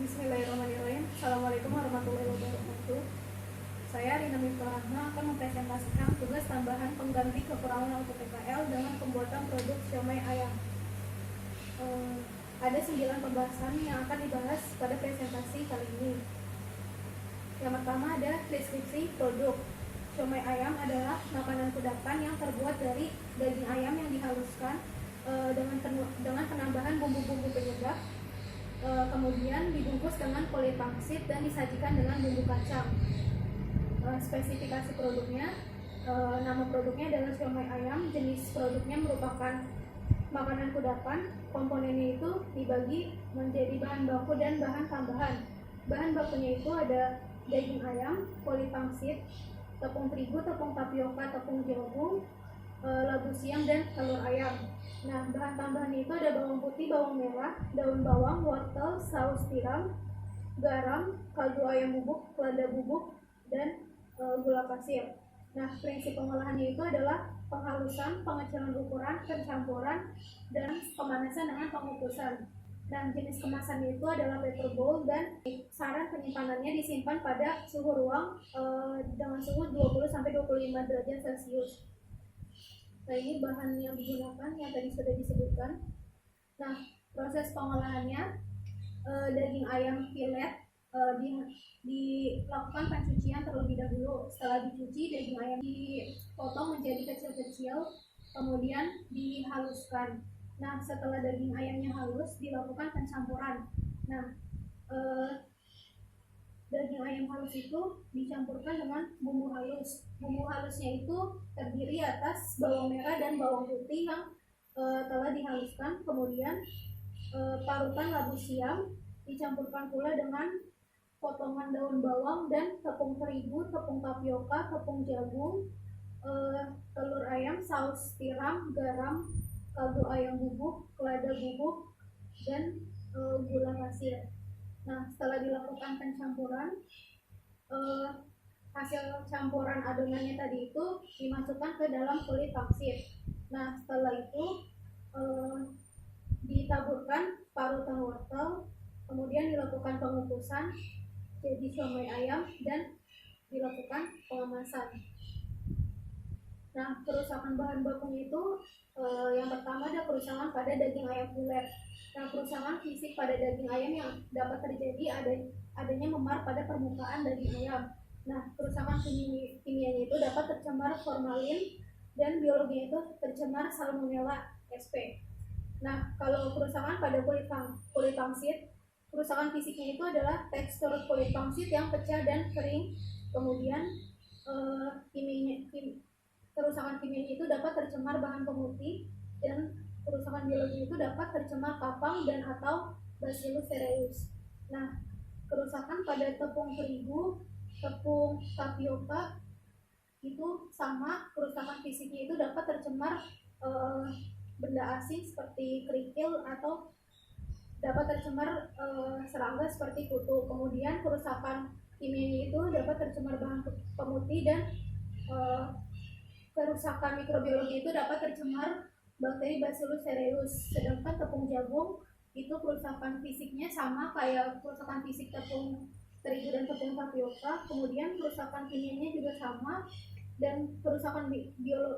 Bismillahirrahmanirrahim. Assalamualaikum warahmatullahi wabarakatuh. Saya Rina Miftahna akan mempresentasikan tugas tambahan pengganti kekurangan auto PKL dengan pembuatan produk siomay ayam. Ada 9 pembahasan yang akan dibahas pada presentasi kali ini. Yang pertama ada deskripsi produk. Siomay ayam adalah makanan kudapan yang terbuat dari daging ayam yang dihaluskan dengan penambahan bumbu-bumbu penyedap. Kemudian dibungkus dengan kulit pangsit dan disajikan dengan bumbu kacang. Spesifikasi produknya, nama produknya adalah siomay ayam. Jenis produknya merupakan makanan kudapan. Komponennya itu dibagi menjadi bahan baku dan bahan tambahan. Bahan bakunya itu ada daging ayam, kulit pangsit, tepung terigu, tepung tapioka, tepung jagung, labu siam, dan telur ayam. Nah, bahan tambahannya itu ada bawang putih, bawang merah, daun bawang, wortel, saus tiram, garam, kaldu ayam bubuk, lada bubuk, dan gula pasir. Nah, prinsip pengolahannya itu adalah penghalusan, pengecilan ukuran, pencampuran, dan pemanasan dengan pengukusan. Nah, jenis kemasannya itu adalah paper bowl dan saran penyimpanannya disimpan pada suhu ruang dengan suhu 20-25 derajat Celcius. Nah, ini bahan yang digunakan yang tadi sudah disebutkan. Nah, proses pengolahannya, daging ayam filet dilakukan pencucian terlebih dahulu. Setelah dicuci, daging ayam dipotong menjadi kecil-kecil, kemudian dihaluskan. Nah, setelah daging ayamnya halus, dilakukan pencampuran. Nah, daging ayam halus itu dicampurkan dengan bumbu halus. Bumbu halusnya itu terdiri atas bawang merah dan bawang putih yang telah dihaluskan. Kemudian parutan labu siam dicampurkan pula dengan potongan daun bawang dan tepung terigu, tepung tapioka, tepung jagung, telur ayam, saus tiram, garam, kaldu ayam bubuk, lada bubuk, dan gula pasir. Nah, setelah dilakukan pencampuran, hasil campuran adonannya tadi itu dimasukkan ke dalam kulit pangsit. Nah, setelah itu ditaburkan parutan wortel, kemudian dilakukan pengukusan jadi siomay ayam dan dilakukan pengemasan. Nah, kerusakan bahan bakunya itu yang pertama ada kerusakan pada daging ayam filet. Nah, kerusakan fisik pada daging ayam yang dapat terjadi adanya memar pada permukaan daging ayam. Nah, kerusakan kimianya itu dapat tercemar formalin dan biologinya itu tercemar salmonella sp. Nah, kalau kerusakan pada kulit pangsit, kerusakan fisiknya itu adalah tekstur kulit pangsit yang pecah dan kering. Kemudian kerusakan kimianya itu dapat tercemar bahan pemutih, dan kerusakan biologi itu dapat tercemar kapang dan atau Bacillus cereus. Nah, kerusakan pada tepung terigu, tepung tapioka itu sama, kerusakan fisiknya itu dapat tercemar benda asing seperti kerikil atau dapat tercemar serangga seperti kutu. Kemudian kerusakan kimianya itu dapat tercemar bahan pemutih dan kerusakan mikrobiologi itu dapat tercemar bakteri Bacillus cereus. Sedangkan tepung jagung itu kerusakan fisiknya sama kayak kerusakan fisik tepung terigu dan tepung tapioka. Kemudian kerusakan kimianya juga sama, dan kerusakan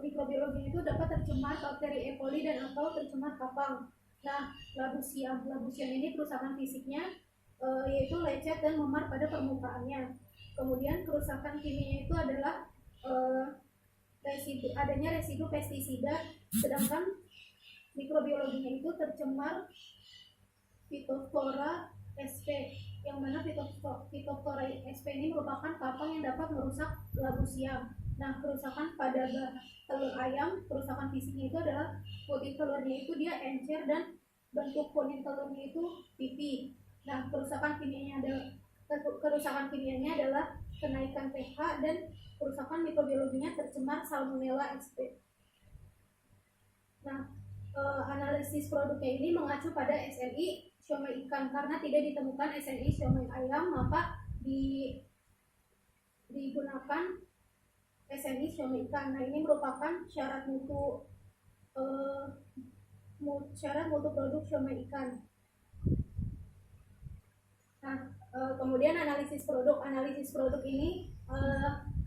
mikrobiologi itu dapat tercemar bakteri E. coli dan atau tercemar kapang. Nah, labu siam ini kerusakan fisiknya yaitu lecet dan memar pada permukaannya. Kemudian kerusakan kimianya itu adalah adanya residu pestisida, sedangkan mikrobiologinya itu tercemar Phytophthora sp, yang mana Phytophthora sp ini merupakan kapang yang dapat merusak labu siam. Nah, kerusakan pada telur ayam, kerusakan fisiknya itu adalah putih telurnya itu dia encer dan bentuk kuning telurnya itu pipi. Nah, kerusakan kimianya adalah kenaikan pH dan kerusakan mikrobiologinya tercemar salmonella sp. Nah, analisis produknya ini mengacu pada SNI siomay ikan. Karena tidak ditemukan SNI siomay ayam, maka digunakan SNI siomay ikan. Nah, ini merupakan syarat mutu produk siomay ikan. Nah, kemudian analisis produk. Analisis produk ini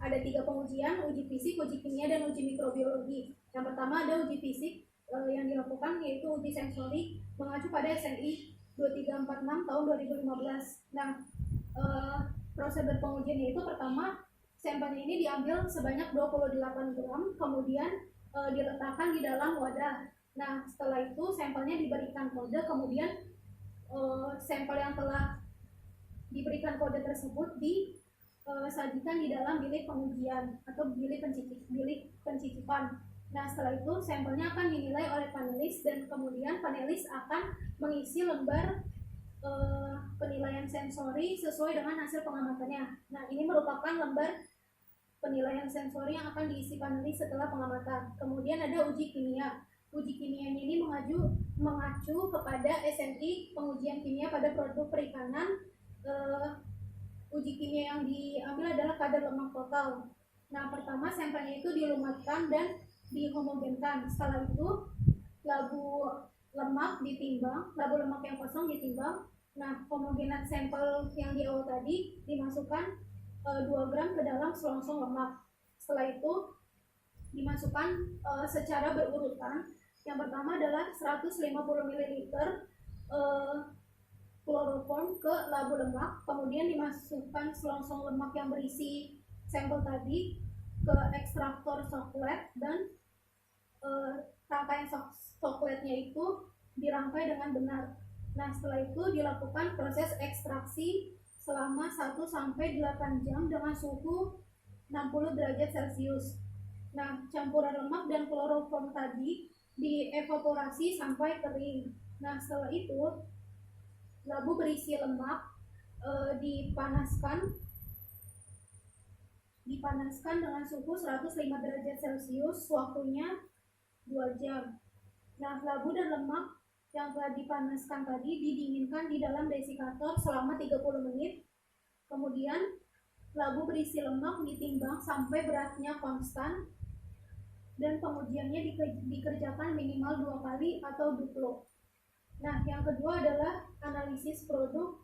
ada 3 pengujian: uji fisik, uji kimia, dan uji mikrobiologi. Yang pertama ada uji fisik yang dilakukan, yaitu uji sensori mengacu pada SNI 2346 tahun 2015. Nah, prosedur pengujiannya itu pertama, sampelnya ini diambil sebanyak 28 gram, kemudian diletakkan di dalam wadah. Nah, setelah itu sampelnya diberikan kode, kemudian sampel yang telah diberikan kode tersebut disajikan di dalam bilik pengujian atau bilik pencicipan. Nah, setelah itu sampelnya akan dinilai oleh panelis, dan kemudian panelis akan mengisi lembar penilaian sensori sesuai dengan hasil pengamatannya. Nah, ini merupakan lembar penilaian sensori yang akan diisi panelis setelah pengamatan. Kemudian ada uji kimia. Uji kimianya ini mengacu kepada SNI pengujian kimia pada produk perikanan. Uji kimia yang diambil adalah kadar lemak total. Nah, pertama sampelnya itu dilumatkan dan dihomogenkan. Setelah itu labu lemak ditimbang, labu lemak yang kosong ditimbang. Nah, homogenat sampel yang di awal tadi dimasukkan 2 gram ke dalam selongsong lemak. Setelah itu dimasukkan secara berurutan. Yang pertama adalah 150 ml kloroform ke labu lemak, kemudian dimasukkan selongsong lemak yang berisi sampel tadi ke ekstraktor soklet, dan rangkaian sokletnya itu dirangkai dengan benar. Nah, setelah itu dilakukan proses ekstraksi selama 1-8 jam dengan suhu 60 derajat Celcius. Nah, campuran lemak dan kloroform tadi dievaporasi sampai kering. Nah, setelah itu labu berisi lemak dipanaskan dengan suhu 105 derajat Celcius, waktunya 2 jam. Nah, labu dan lemak yang telah dipanaskan tadi didinginkan di dalam desikator selama 30 menit. Kemudian labu berisi lemak ditimbang sampai beratnya konstan, dan pengujiannya dikerjakan minimal 2 kali atau duplo. Nah, yang kedua adalah analisis produk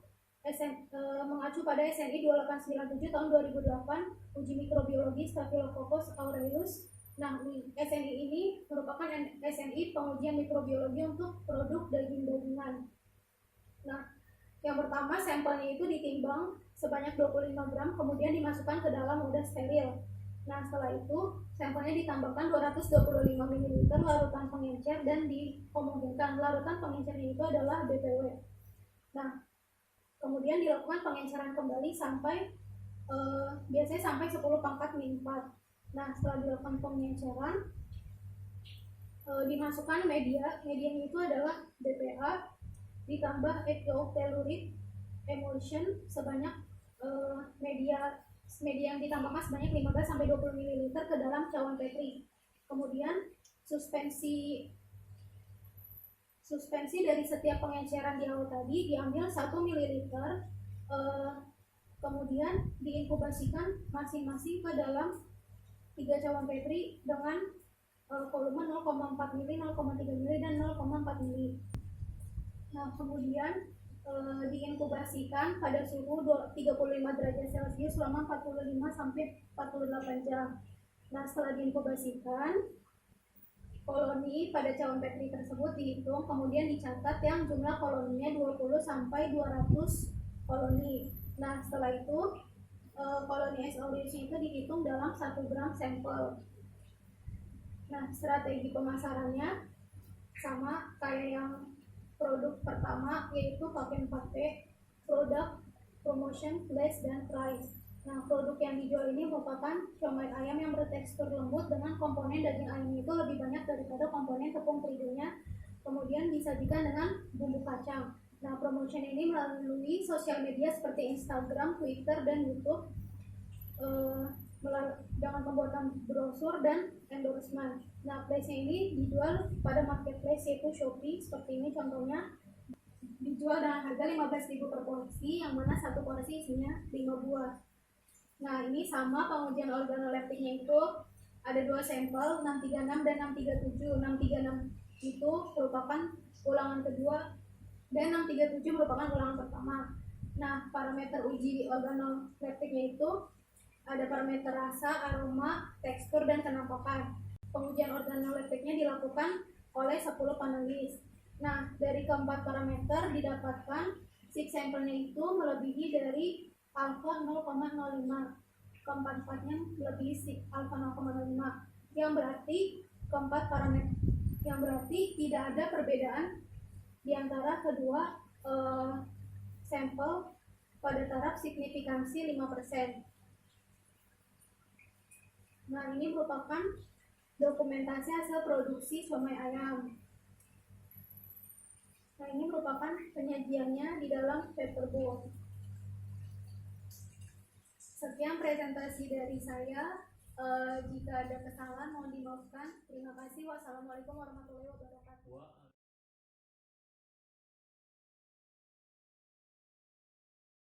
mengacu pada SNI 2897 tahun 2008, uji mikrobiologi Staphylococcus aureus. Nah, SNI ini merupakan SNI pengujian mikrobiologi untuk produk daging-dagingan. Nah, yang pertama sampelnya itu ditimbang sebanyak 25 gram, kemudian dimasukkan ke dalam wadah steril. Nah, setelah itu sampelnya ditambahkan 225 ml larutan pengencer dan dihomogenkan. Larutan pengencernya itu adalah BPW. Nah, kemudian dilakukan pengenceran kembali sampai biasanya sampai 10 pangkat min 4. Nah, setelah dilakukan pengenceran dimasukkan medianya itu adalah BPA ditambah ethyltelluric emulsion sebanyak media yang ditambahkan sebanyak 15-20 ml ke dalam cawan Petri. Kemudian suspensi dari setiap pengenceran di awal tadi diambil 1 ml, kemudian diinkubasikan masing-masing ke dalam 3 cawan Petri dengan volume 0,4 ml, 0,3 ml, dan 0,4 ml. Nah, kemudian diinkubasikan pada suhu 35 derajat Celcius selama 45-48 jam. Nah, setelah diinkubasikan, koloni pada cawan Petri tersebut dihitung, kemudian dicatat yang jumlah koloninya 20-200 koloni. Nah, setelah itu koloni S. aureusnya itu dihitung dalam 1 gram sampel. Nah, strategi pemasarannya sama kayak yang produk pertama, yaitu pakai 4P, product, promotion, place, dan price. Nah, produk yang dijual ini merupakan siomay ayam yang bertekstur lembut dengan komponen daging ayam itu lebih banyak daripada komponen tepung terigunya, kemudian disajikan dengan bumbu kacang. Nah, promotion ini melalui sosial media seperti Instagram, Twitter, dan YouTube dengan pembuatan brosur dan endorsement. Nah, place-nya ini dijual pada marketplace yaitu Shopee. Seperti ini contohnya, dijual dengan harga 15.000 per porsi, yang mana satu porsi isinya 5 buah. Nah, ini sama pengujian organoleptiknya itu ada 2 sampel, 636 dan 637. 636 itu merupakan ulangan kedua dan 637 merupakan ulangan pertama. Nah, parameter uji organoleptiknya itu ada parameter rasa, aroma, tekstur, dan kenampakan. Pengujian organoleptiknya dilakukan oleh 10 panelis. Nah, dari keempat parameter didapatkan six sampelnya itu melebihi dari alfa 0,05. Keempat-empatnya melebihi alfa 0,05. Yang berarti keempat parameter yang berarti tidak ada perbedaan di antara kedua sampel pada taraf signifikansi 5%. Nah, ini merupakan dokumentasi hasil produksi somai ayam. Nah, ini merupakan penyajiannya di dalam paperboard. Sekian presentasi dari saya. Jika ada kesalahan mohon dimaafkan. Terima kasih. Wassalamualaikum warahmatullahi wabarakatuh.